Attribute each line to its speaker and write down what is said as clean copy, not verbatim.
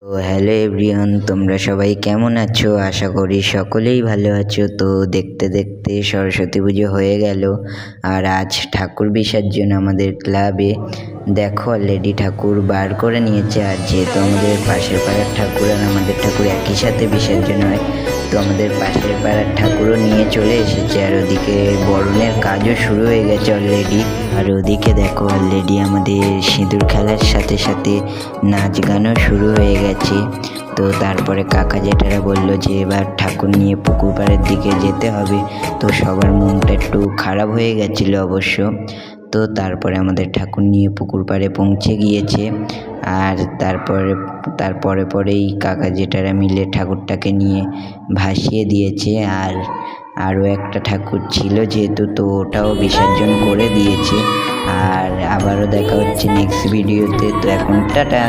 Speaker 1: তো hello everyone, তোমরা সবাই কেমন আছো? আশা করি সকলেই ভালো আছো। তো দেখতে দেখতে সরস্বতী পুজো হয়ে গেল, আর আজ ঠাকুর বিসর্জন আমাদের ক্লাবে। দেখো অলরেডি ঠাকুর বার করে নিয়েছে। আর যেহেতু আমাদের পাশের পাড়ার ঠাকুর আর আমাদের ঠাকুর একই সাথে বিসর্জন হয়, তো আমাদের পাশের পাড়ার ঠাকুরও নিয়ে চলে এসেছে। আর ওদিকে বরণের কাজও শুরু হয়ে গেছে অলরেডি। আর ওদিকে দেখো অলরেডি আমাদের সিঁদুর খেলার সাথে সাথে নাচ গানও শুরু হয়ে গেছে। তো তারপরে কাকা জেঠারা বললো যে এবার ঠাকুর নিয়ে পুকুর পাড়ের দিকে যেতে হবে। তো সবার মনটা একটু খারাপ হয়ে গেছিলো অবশ্য। তো তারপরে আমাদের ঠাকুর নিয়ে পুকুর পাড়ে পৌঁছে গিয়েছে। আর পরেই কাকা জেঠারা মিলে ঠাকুরটাকে নিয়ে ভাসিয়ে দিয়েছে। আর আরও একটা ঠাকুর ছিল যেহেতু, তো ওটাও বিসর্জন করে দিয়েছে। আর আবারও দেখা হচ্ছে নেক্সট ভিডিওতে। তো এখন টাটা।